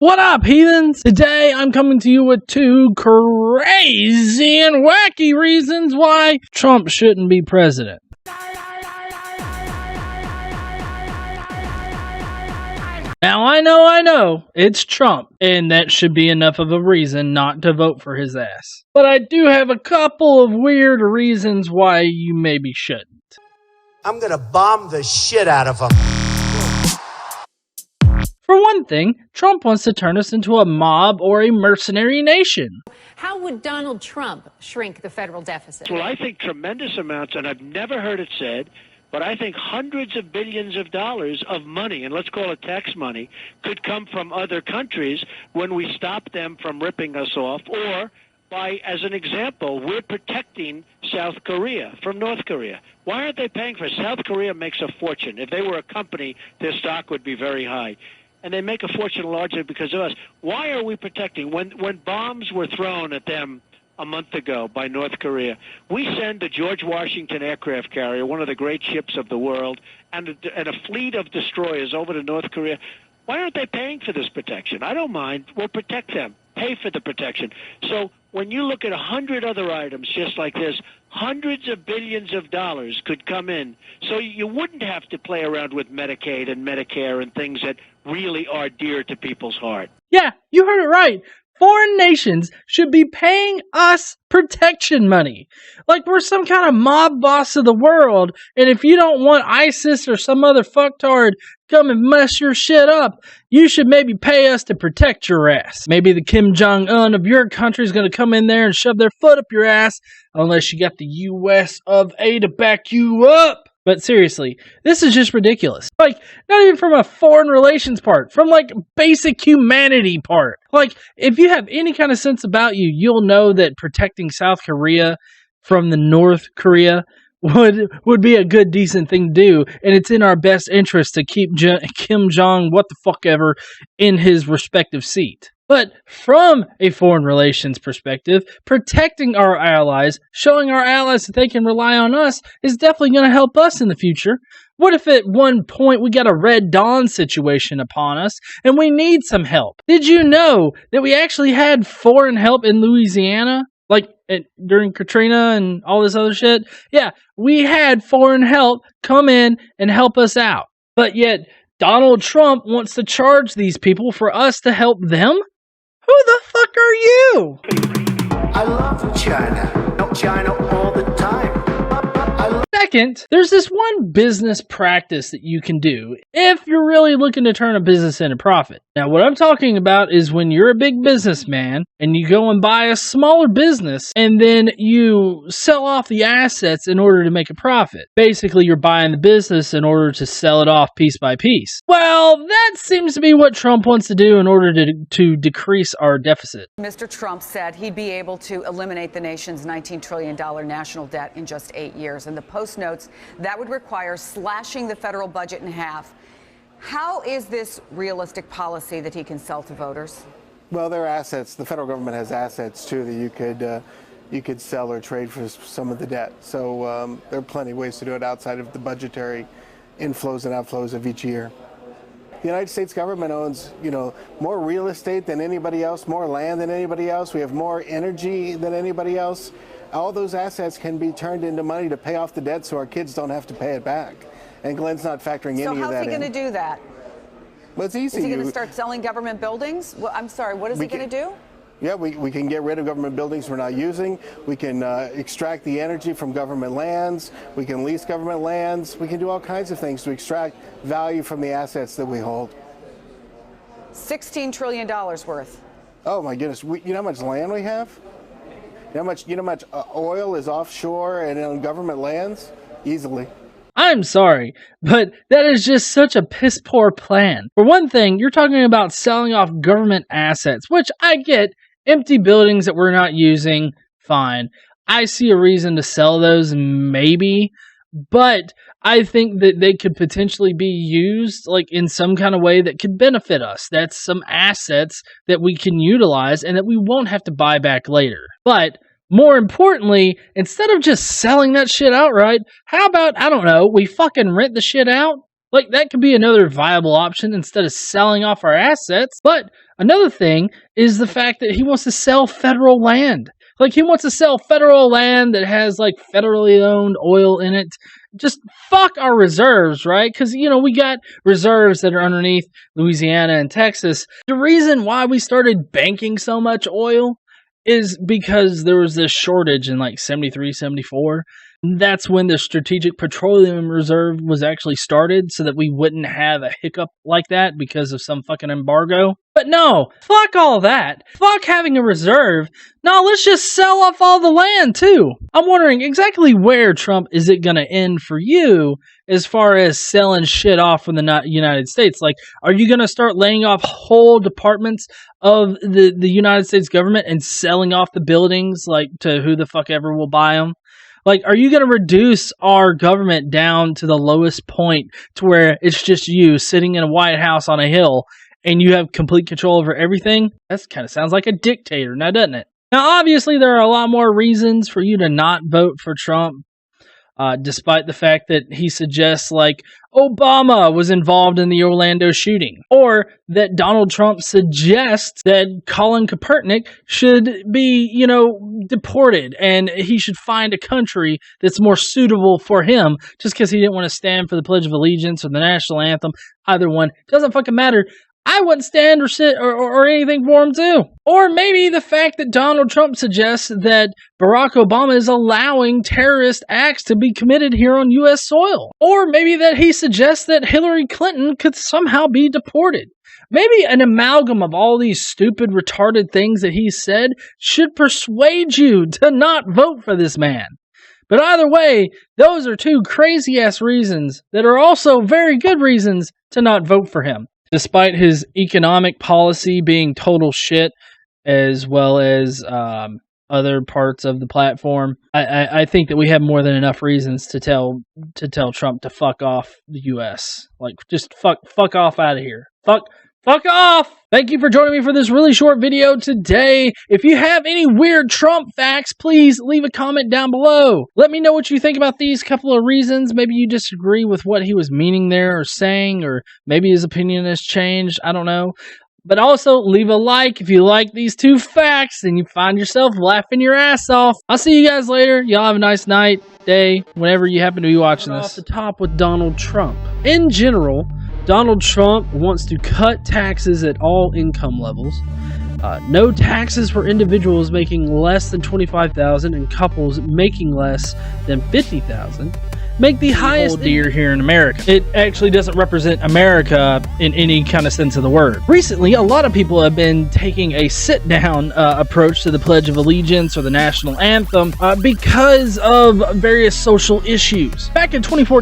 What up, heathens? Today I'm coming to you with two crazy and wacky reasons why Trump shouldn't be president. Now I know, it's Trump, and that should be enough of a reason not to vote for his ass. But I do have a couple of weird reasons why you maybe shouldn't. I'm gonna bomb the shit out of them. For one thing, Trump wants to turn us into a mob or a mercenary nation. How would Donald Trump shrink the federal deficit? Well, I think tremendous amounts, and I've never heard it said, but I think hundreds of billions of dollars of money, and let's call it tax money, could come from other countries when we stop them from ripping us off, or by, as an example, we're protecting South Korea from North Korea. Why aren't they paying for it? South Korea makes a fortune. If they were a company, their stock would be very high. And they make a fortune largely because of us. Why are we protecting? When bombs were thrown at them a month ago by North Korea, we send the George Washington aircraft carrier, one of the great ships of the world, and a fleet of destroyers over to North Korea. Why aren't they paying for this protection? I don't mind. We'll protect them. Pay for the protection. So when you look at 100 other items just like this, hundreds of billions of dollars could come in. So you wouldn't have to play around with Medicaid and Medicare and things that really are dear to people's heart. Yeah, you heard it right. Foreign nations should be paying us protection money. Like we're some kind of mob boss of the world, and if you don't want ISIS or some other fucktard come and mess your shit up, you should maybe pay us to protect your ass. Maybe the Kim Jong-un of your country is going to come in there and shove their foot up your ass, unless you got the US of A to back you up. But seriously, this is just ridiculous. Like, not even from a foreign relations part, from like basic humanity part. Like, if you have any kind of sense about you, you'll know that protecting South Korea from the North Korea would be a good, decent thing to do. And it's in our best interest to keep Kim Jong, what the fuck ever, in his respective seat. But from a foreign relations perspective, protecting our allies, showing our allies that they can rely on us, is definitely going to help us in the future. What if at one point we got a Red Dawn situation upon us and we need some help? Did you know that we actually had foreign help in Louisiana? Like during Katrina and all this other shit? Yeah, we had foreign help come in and help us out. But yet, Donald Trump wants to charge these people for us to help them? Who the fuck are you? I love China. No, China all the time. Second, there's this one business practice that you can do if you're really looking to turn a business into profit. Now, what I'm talking about is when you're a big businessman and you go and buy a smaller business and then you sell off the assets in order to make a profit. Basically, you're buying the business in order to sell it off piece by piece. Well, that seems to be what Trump wants to do in order to decrease our deficit. Mr. Trump said he'd be able to eliminate the nation's $19 trillion national debt in just 8 years. And the Post notes that would require slashing the federal budget in half. How is this realistic policy that he can sell to voters? Well, there are assets. The federal government has assets too that you could sell or trade for some of the debt. So there are plenty of ways to do it outside of the budgetary inflows and outflows of each year. The United States government owns, more real estate than anybody else, more land than anybody else. We have more energy than anybody else. All those assets can be turned into money to pay off the debt so our kids don't have to pay it back. And Glenn's not factoring any of that in. So how's he going to do that? Well, it's easy. Is he going to start selling government buildings? Well, I'm sorry, what is he going to do? Yeah, we can get rid of government buildings we're not using. We can extract the energy from government lands. We can lease government lands. We can do all kinds of things to extract value from the assets that we hold. $16 trillion worth. Oh, my goodness. You know how much land we have? You know how much oil is offshore and on government lands? Easily. I'm sorry, but that is just such a piss poor plan. For one thing, you're talking about selling off government assets, which I get. Empty buildings that we're not using, fine. I see a reason to sell those, maybe, but I think that they could potentially be used like in some kind of way that could benefit us. That's some assets that we can utilize and that we won't have to buy back later. But more importantly, instead of just selling that shit outright, how about, I don't know, we fucking rent the shit out? Like, that could be another viable option instead of selling off our assets. But another thing is the fact that he wants to sell federal land. Like, he wants to sell federal land that has, like, federally owned oil in it. Just fuck our reserves, right? Because, you know, we got reserves that are underneath Louisiana and Texas. The reason why we started banking so much oil is because there was this shortage in, like, 73, 74. That's when the Strategic Petroleum Reserve was actually started, so that we wouldn't have a hiccup like that because of some fucking embargo. But no, fuck all that. Fuck having a reserve. No, let's just sell off all the land too. I'm wondering exactly where, Trump, is it going to end for you as far as selling shit off from the United States? Like, are you going to start laying off whole departments of the United States government and selling off the buildings, like, to who the fuck ever will buy them? Like, are you going to reduce our government down to the lowest point to where it's just you sitting in a White House on a hill and you have complete control over everything? That kind of sounds like a dictator now, doesn't it? Now, obviously, there are a lot more reasons for you to not vote for Trump, despite the fact that he suggests, like, Obama was involved in the Orlando shooting, or that Donald Trump suggests that Colin Kaepernick should be, you know, deported and he should find a country that's more suitable for him just because he didn't want to stand for the Pledge of Allegiance or the national anthem. Either one. Doesn't fucking matter. I wouldn't stand or sit or anything for him too. Or maybe the fact that Donald Trump suggests that Barack Obama is allowing terrorist acts to be committed here on U.S. soil. Or maybe that he suggests that Hillary Clinton could somehow be deported. Maybe an amalgam of all these stupid, retarded things that he said should persuade you to not vote for this man. But either way, those are two crazy-ass reasons that are also very good reasons to not vote for him. Despite his economic policy being total shit, as well as other parts of the platform, I think that we have more than enough reasons to tell Trump to fuck off the U.S. Like, just fuck off out of here. Fuck off! Thank you for joining me for this really short video today. If you have any weird Trump facts, please leave a comment down below. Let me know what you think about these couple of reasons. Maybe you disagree with what he was meaning there or saying, or maybe his opinion has changed. I don't know. But also, leave a like if you like these two facts and you find yourself laughing your ass off. I'll see you guys later. Y'all have a nice night, day, whenever you happen to be watching this. Off the top with Donald Trump. In general, Donald Trump wants to cut taxes at all income levels. No taxes for individuals making less than $25,000 and couples making less than $50,000. Make the highest deer here in America. It actually doesn't represent America in any kind of sense of the word. Recently, a lot of people have been taking a sit-down approach to the Pledge of Allegiance or the national anthem because of various social issues. Back in 2014,